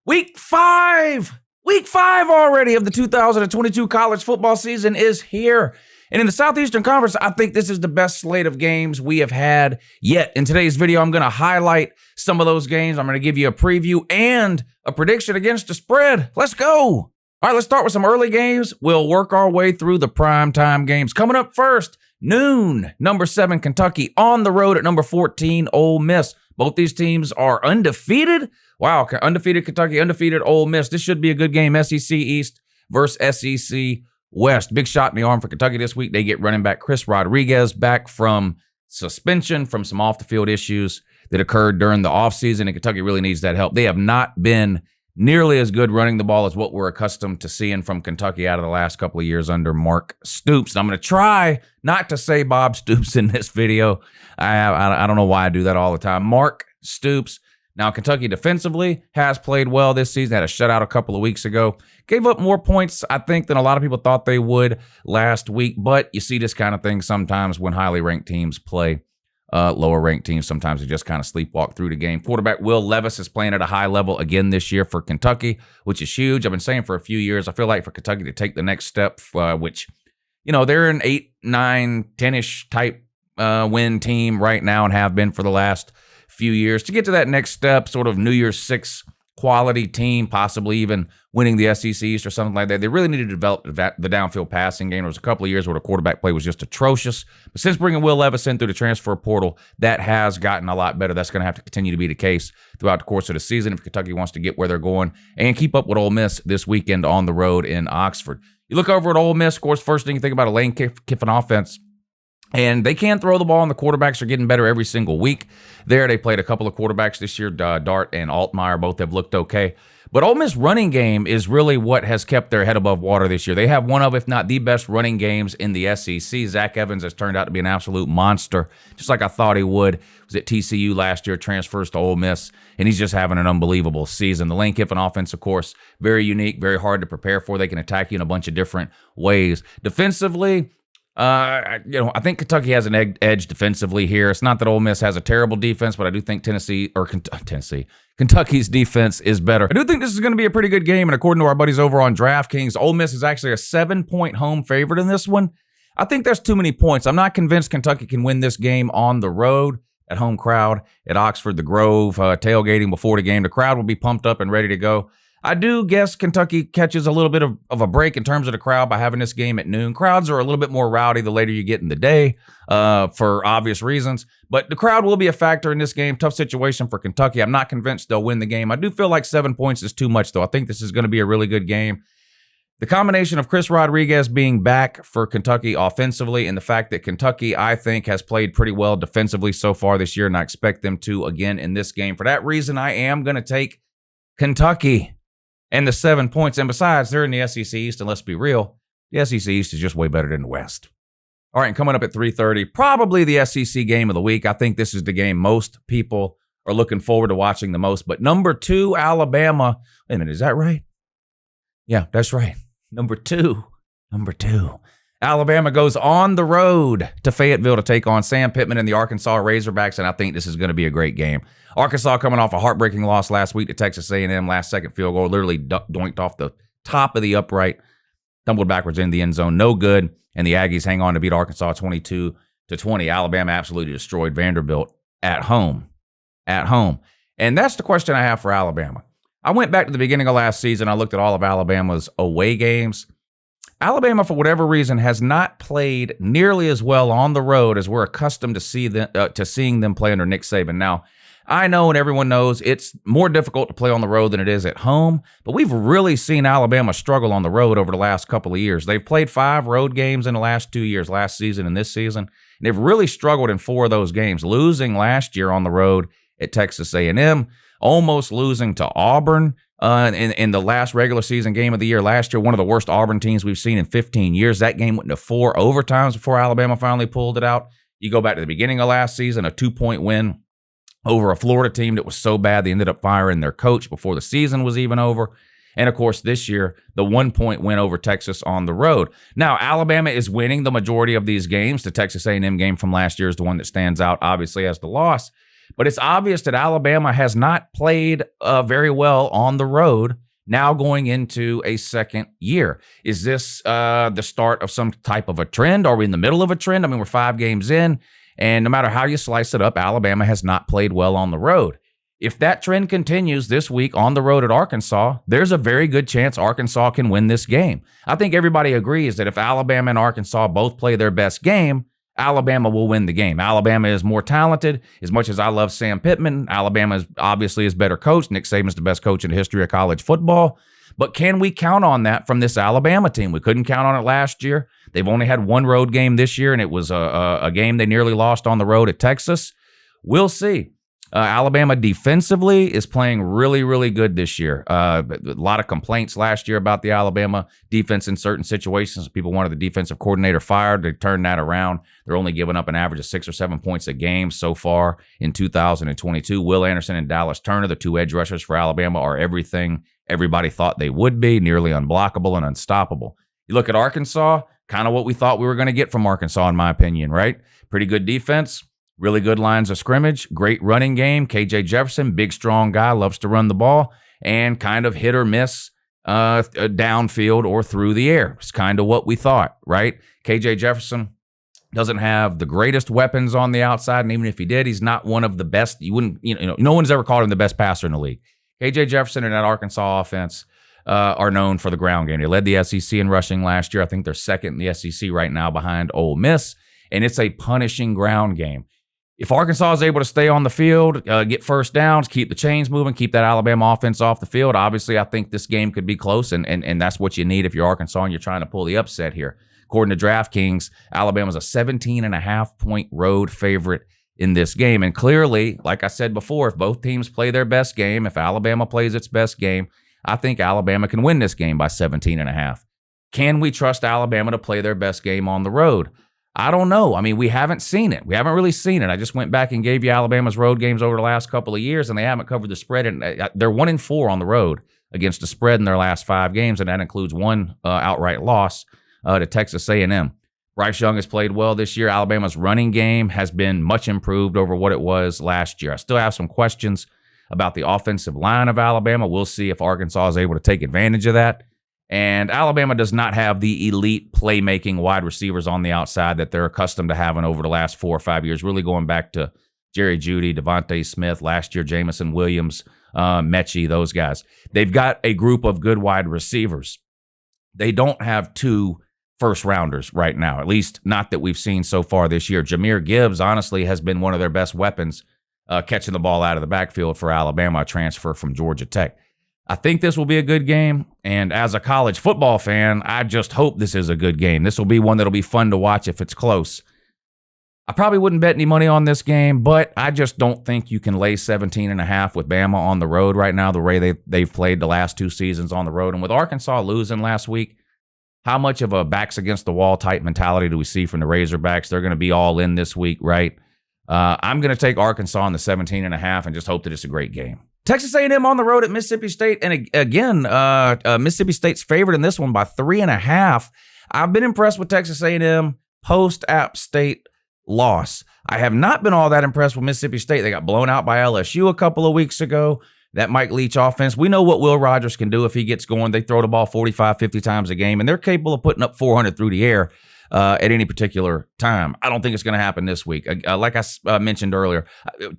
Week five already of the 2022 college football season is here. And in the Southeastern Conference, I think this is the best slate of games we have had yet. In today's video, I'm going to highlight some of those games. I'm going to give you a preview and a prediction against the spread. Let's go. All right, let's start with some early games. We'll work our way through the primetime games. Coming up first, noon, number 7 Kentucky on the road at number 14 Ole Miss. Both these teams are undefeated. Wow, undefeated Kentucky, undefeated Ole Miss. This should be a good game. SEC East versus SEC West. Big shot in the arm for Kentucky this week. They get running back Chris Rodriguez back from suspension from some off-the-field issues that occurred during the offseason, and Kentucky really needs that help. They have not been nearly as good running the ball as what we're accustomed to seeing from Kentucky out of the last couple of years under Mark Stoops. And I'm going to try not to say Bob Stoops in this video. I don't know why I do that all the time. Mark Stoops. Now, Kentucky defensively has played well this season. Had a shutout a couple of weeks ago. Gave up more points, I think, than a lot of people thought they would last week. But you see this kind of thing sometimes when highly ranked teams play lower ranked teams. Sometimes they just kind of sleepwalk through the game. Quarterback Will Levis is playing at a high level again this year for Kentucky, which is huge. I've been saying for a few years, I feel like for Kentucky to take the next step, which, you know, they're an 8, 9, 10-ish type win team right now and have been for the last few years. To get to that next step, sort of New Year's 6 quality team, possibly even winning the SEC East or something like that, they really need to develop the downfield passing game. There was a couple of years where the quarterback play was just atrocious. But since bringing Will Levis in through the transfer portal, that has gotten a lot better. That's going to have to continue to be the case throughout the course of the season if Kentucky wants to get where they're going and keep up with Ole Miss this weekend on the road in Oxford. You look over at Ole Miss, of course, first thing you think about a Lane Kiffin offense. And they can throw the ball, and the quarterbacks are getting better every single week. There, they played a couple of quarterbacks this year. Dart and Altmaier both have looked okay. But Ole Miss running game is really what has kept their head above water this year. They have one of, if not the best running games in the SEC. Zach Evans has turned out to be an absolute monster, just like I thought he would. He was at TCU last year, transfers to Ole Miss, and he's just having an unbelievable season. The Lane Kiffin offense, of course, very unique, very hard to prepare for. They can attack you in a bunch of different ways. Defensively, I think Kentucky has an edge defensively here. It's not that Ole Miss has a terrible defense, but I do think Kentucky's defense is better. I do think this is going to be a pretty good game, and according to our buddies over on DraftKings, Ole Miss is actually a 7-point home favorite in this one. I think there's too many points. I'm not convinced Kentucky can win this game on the road. At home crowd at Oxford, the Grove, tailgating before the game. The crowd will be pumped up and ready to go. I do guess Kentucky catches a little bit of a break in terms of the crowd by having this game at noon. Crowds are a little bit more rowdy the later you get in the day for obvious reasons. But the crowd will be a factor in this game. Tough situation for Kentucky. I'm not convinced they'll win the game. I do feel like 7 points is too much, though. I think this is going to be a really good game. The combination of Chris Rodriguez being back for Kentucky offensively and the fact that Kentucky, I think, has played pretty well defensively so far this year, and I expect them to again in this game. For that reason, I am going to take Kentucky and the 7 points. And besides, they're in the SEC East, and let's be real, the SEC East is just way better than the West. All right, and coming up at 3:30, probably the SEC game of the week. I think this is the game most people are looking forward to watching the most. But number 2, Alabama. Wait a minute, is that right? Yeah, that's right. Number two. Alabama goes on the road to Fayetteville to take on Sam Pittman and the Arkansas Razorbacks, and I think this is going to be a great game. Arkansas coming off a heartbreaking loss last week to Texas A&M, last-second field goal, literally doinked off the top of the upright, tumbled backwards in the end zone, no good, and the Aggies hang on to beat Arkansas 22-20. Alabama absolutely destroyed Vanderbilt at home. And that's the question I have for Alabama. I went back to the beginning of last season. I looked at all of Alabama's away games. Alabama, for whatever reason, has not played nearly as well on the road as we're accustomed to seeing them play under Nick Saban. Now, I know and everyone knows it's more difficult to play on the road than it is at home, but we've really seen Alabama struggle on the road over the last couple of years. They've played 5 road games in the last 2 years, last season and this season, and they've really struggled in 4 of those games, losing last year on the road at Texas A&M, almost losing to Auburn in the last regular season game of the year last year, one of the worst Auburn teams we've seen in 15 years. That game went into 4 overtimes before Alabama finally pulled it out. You go back to the beginning of last season, a 2-point win over a Florida team that was so bad they ended up firing their coach before the season was even over. And, of course, this year, the 1-point win over Texas on the road. Now, Alabama is winning the majority of these games. The Texas A&M game from last year is the one that stands out, obviously, as the loss. But it's obvious that Alabama has not played very well on the road now going into a second year. Is this the start of some type of a trend? Are we in the middle of a trend? I mean, we're 5 games in, and no matter how you slice it up, Alabama has not played well on the road. If that trend continues this week on the road at Arkansas, there's a very good chance Arkansas can win this game. I think everybody agrees that if Alabama and Arkansas both play their best game, Alabama will win the game. Alabama is more talented. As much as I love Sam Pittman, Alabama obviously is better coached. Nick Saban's the best coach in the history of college football. But can we count on that from this Alabama team? We couldn't count on it last year. They've only had one road game this year, and it was a game they nearly lost on the road at Texas. We'll see. Alabama defensively is playing really, really good this year. A lot of complaints last year about the Alabama defense in certain situations. People wanted the defensive coordinator fired. They turned that around. They're only giving up an average of 6 or 7 points a game so far in 2022. Will Anderson and Dallas Turner, the 2 edge rushers for Alabama, are everything everybody thought they would be, nearly unblockable and unstoppable. You look at Arkansas, kind of what we thought we were going to get from Arkansas, in my opinion, right? Pretty good defense. Really good lines of scrimmage, great running game. KJ Jefferson, big, strong guy, loves to run the ball, and kind of hit or miss downfield or through the air. It's kind of what we thought, right? KJ Jefferson doesn't have the greatest weapons on the outside, and even if he did, he's not one of the best. No one's ever called him the best passer in the league. KJ Jefferson and that Arkansas offense are known for the ground game. They led the SEC in rushing last year. I think they're second in the SEC right now behind Ole Miss, and it's a punishing ground game. If Arkansas is able to stay on the field, get first downs, keep the chains moving, keep that Alabama offense off the field, obviously I think this game could be close, and that's what you need if you're Arkansas and you're trying to pull the upset here. According to DraftKings, Alabama's a 17.5-point road favorite in this game. And clearly, like I said before, if both teams play their best game, if Alabama plays its best game, I think Alabama can win this game by 17.5. Can we trust Alabama to play their best game on the road? I don't know. I mean, we haven't seen it. We haven't really seen it. I just went back and gave you Alabama's road games over the last couple of years, and they haven't covered the spread. And they're 1-4 on the road against the spread in their last 5 games, and that includes one outright loss to Texas A&M. Bryce Young has played well this year. Alabama's running game has been much improved over what it was last year. I still have some questions about the offensive line of Alabama. We'll see if Arkansas is able to take advantage of that. And Alabama does not have the elite playmaking wide receivers on the outside that they're accustomed to having over the last 4 or 5 years, really going back to Jerry Jeudy, Devontae Smith, last year Jamison Williams, Mechie, those guys. They've got a group of good wide receivers. They don't have 2 first-rounders right now, at least not that we've seen so far this year. Jahmyr Gibbs, honestly, has been one of their best weapons catching the ball out of the backfield for Alabama, a transfer from Georgia Tech. I think this will be a good game, and as a college football fan, I just hope this is a good game. This will be one that'll be fun to watch if it's close. I probably wouldn't bet any money on this game, but I just don't think you can lay 17.5 with Bama on the road right now, the way they've played the last 2 seasons on the road. And with Arkansas losing last week, how much of a backs-against-the-wall type mentality do we see from the Razorbacks? They're going to be all in this week, right? I'm going to take Arkansas on the 17.5 and just hope that it's a great game. Texas A&M on the road at Mississippi State, and again, Mississippi State's favored in this one by 3.5. I've been impressed with Texas A&M post-App State loss. I have not been all that impressed with Mississippi State. They got blown out by LSU a couple of weeks ago. That Mike Leach offense, we know what Will Rogers can do if he gets going. They throw the ball 45, 50 times a game, and they're capable of putting up 400 through the air at any particular time. I don't think it's going to happen this week. Like I mentioned earlier,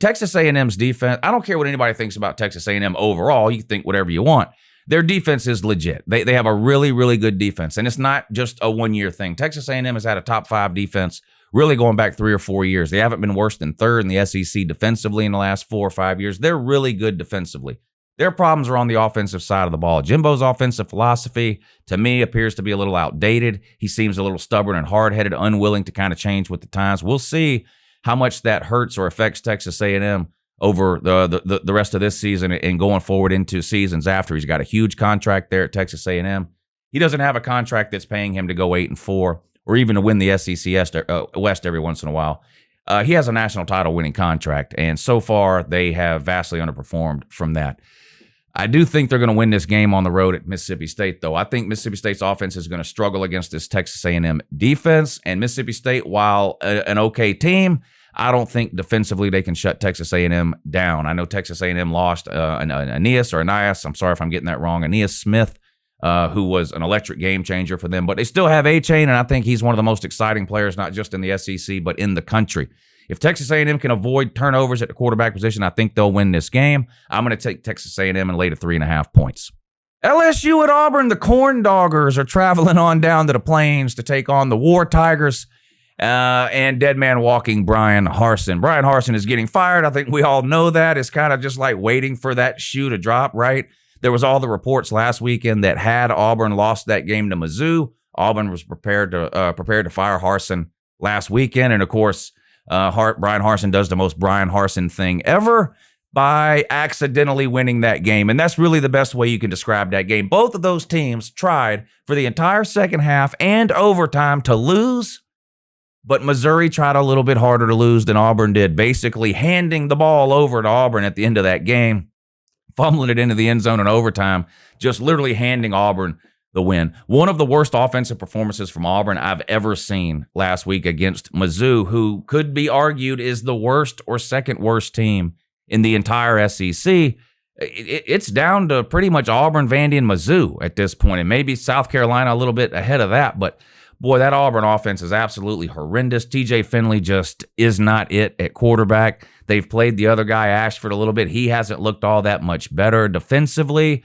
Texas A&M's defense, I don't care what anybody thinks about Texas A&M overall. You can think whatever you want. Their defense is legit. They have a really, really good defense, and it's not just a one-year thing. Texas A&M has had a top 5 defense really going back 3 or 4 years. They haven't been worse than 3rd in the SEC defensively in the last 4 or 5 years. They're really good defensively. Their problems are on the offensive side of the ball. Jimbo's offensive philosophy, to me, appears to be a little outdated. He seems a little stubborn and hard-headed, unwilling to kind of change with the times. We'll see how much that hurts or affects Texas A&M over the rest of this season and going forward into seasons after. He's got a huge contract there at Texas A&M. He doesn't have a contract that's paying him to go 8-4 or even to win the SEC West every once in a while. He has a national title winning contract, and so far they have vastly underperformed from that. I do think they're going to win this game on the road at Mississippi State, though. I think Mississippi State's offense is going to struggle against this Texas A&M defense, and Mississippi State, while an okay team, I don't think defensively they can shut Texas A&M down. I know Texas A&M lost Aeneas. I'm sorry if I'm getting that wrong. Aeneas Smith, who was an electric game changer for them. But they still have A-Chain, and I think he's one of the most exciting players, not just in the SEC, but in the country. If Texas A&M can avoid turnovers at the quarterback position, I think they'll win this game. I'm going to take Texas A&M and lay to 3.5 points. LSU at Auburn, the Corn Doggers are traveling on down to the Plains to take on the War Tigers and dead man walking Brian Harsin. Brian Harsin is getting fired. I think we all know that. It's kind of just like waiting for that shoe to drop, right? There was all the reports last weekend that had Auburn lost that game to Mizzou, Auburn was prepared to fire Harsin last weekend. And, of course, Brian Harsin does the most Brian Harsin thing ever by accidentally winning that game. And that's really the best way you can describe that game. Both of those teams tried for the entire second half and overtime to lose, but Missouri tried a little bit harder to lose than Auburn did, basically handing the ball over to Auburn at the end of that game, fumbling it into the end zone in overtime, just literally handing Auburn the win. One of the worst offensive performances from Auburn I've ever seen last week against Mizzou, who could be argued is the worst or second worst team in the entire SEC. It's down to pretty much Auburn, Vandy, and Mizzou at this point, and maybe South Carolina a little bit ahead of that. But boy, that Auburn offense is absolutely horrendous. TJ Finley just is not it at quarterback. They've played the other guy, Ashford, a little bit. He hasn't looked all that much better defensively.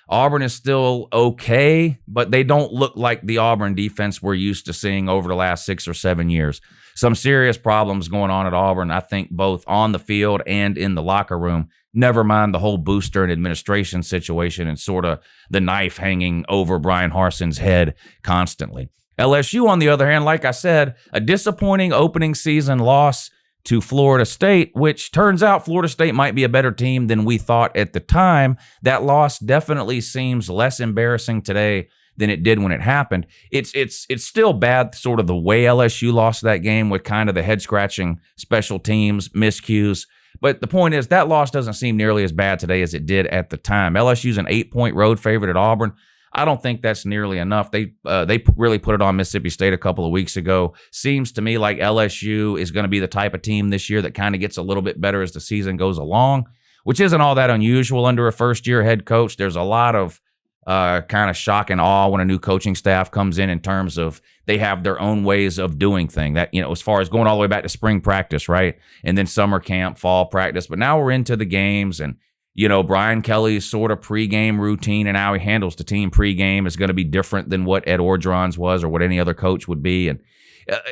Auburn is still okay, but they don't look like the Auburn defense we're used to seeing over the last 6 or 7 years. Some serious problems going on at Auburn, I think, both on the field and in the locker room. Never mind the whole booster and administration situation and sort of the knife hanging over Brian Harsin's head constantly. LSU, on the other hand, like I said, a disappointing opening season loss to Florida State, which turns out Florida State might be a better team than we thought at the time. That loss definitely seems less embarrassing today than it did when it happened. It's still bad, sort of the way LSU lost that game with kind of the head-scratching special teams, miscues. But the point is that loss doesn't seem nearly as bad today as it did at the time. LSU's an 8-point road favorite at Auburn. I don't think that's nearly enough. They really put it on Mississippi State a couple of weeks ago. Seems to me like LSU is going to be the type of team this year that kind of gets a little bit better as the season goes along, which isn't all that unusual under a first-year head coach. There's a lot of kind of shock and awe when a new coaching staff comes in terms of they have their own ways of doing things. That, as far as going all the way back to spring practice, right? And then summer camp, fall practice. But now we're into the games, and Brian Kelly's sort of pregame routine and how he handles the team pregame is going to be different than what Ed Orgeron's was or what any other coach would be. And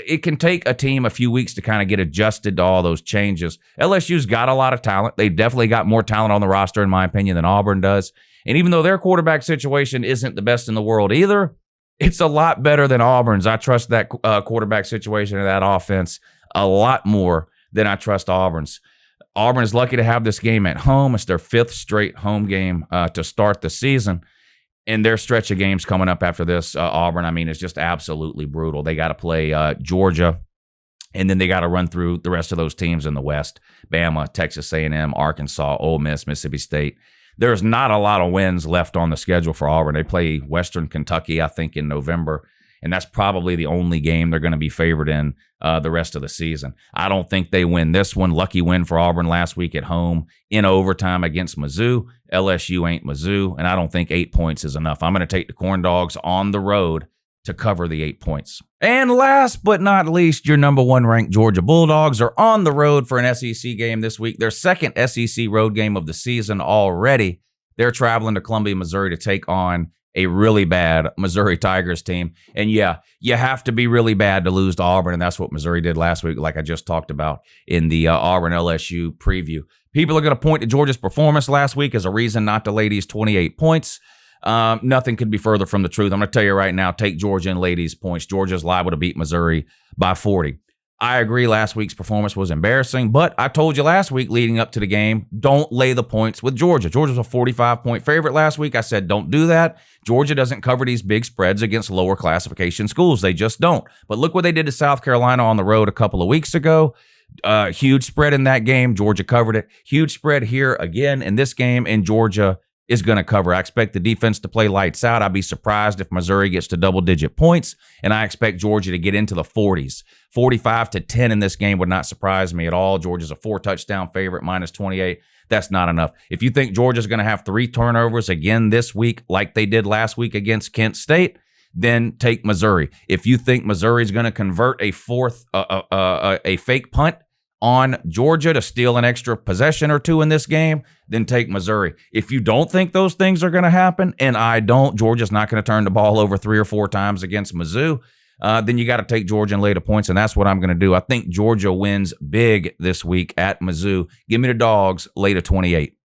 it can take a team a few weeks to kind of get adjusted to all those changes. LSU's got a lot of talent. They definitely got more talent on the roster, in my opinion, than Auburn does. And even though their quarterback situation isn't the best in the world either, it's a lot better than Auburn's. I trust that quarterback situation and that offense a lot more than I trust Auburn's. Auburn is lucky to have this game at home. It's their 5th straight home game to start the season. And their stretch of games coming up after this, Auburn, is just absolutely brutal. They got to play Georgia, and then they got to run through the rest of those teams in the West: Bama, Texas A&M, Arkansas, Ole Miss, Mississippi State. There's not a lot of wins left on the schedule for Auburn. They play Western Kentucky, I think, in November. And that's probably the only game they're going to be favored in the rest of the season. I don't think they win this one. Lucky win for Auburn last week at home in overtime against Mizzou. LSU ain't Mizzou, and I don't think 8 points is enough. I'm going to take the Corn Dogs on the road to cover the 8 points. And last but not least, your number 1 ranked Georgia Bulldogs are on the road for an SEC game this week. Their second SEC road game of the season already. They're traveling to Columbia, Missouri to take on a really bad Missouri Tigers team. And yeah, you have to be really bad to lose to Auburn, and that's what Missouri did last week, like I just talked about in the Auburn-LSU preview. People are going to point to Georgia's performance last week as a reason not to lay these 28 points. Nothing could be further from the truth. I'm going to tell you right now, take Georgia and lay these points. Georgia's liable to beat Missouri by 40. I agree last week's performance was embarrassing, but I told you last week leading up to the game, don't lay the points with Georgia. Georgia's a 45-point favorite last week. I said, don't do that. Georgia doesn't cover these big spreads against lower classification schools. They just don't. But look what they did to South Carolina on the road a couple of weeks ago. Huge spread in that game. Georgia covered it. Huge spread here again in this game, and Georgia is going to cover. I expect the defense to play lights out. I'd be surprised if Missouri gets to double-digit points, and I expect Georgia to get into the 40s. 45-10 in this game would not surprise me at all. Georgia's a 4-touchdown favorite, minus 28. That's not enough. If you think Georgia's going to have 3 turnovers again this week like they did last week against Kent State, then take Missouri. If you think Missouri's going to convert a fake punt on Georgia to steal an extra possession or 2 in this game, then take Missouri. If you don't think those things are going to happen, and I don't, Georgia's not going to turn the ball over 3 or 4 times against Mizzou, then you got to take Georgia and lay the points, and that's what I'm going to do. I think Georgia wins big this week at Mizzou. Give me the dogs, lay the 28.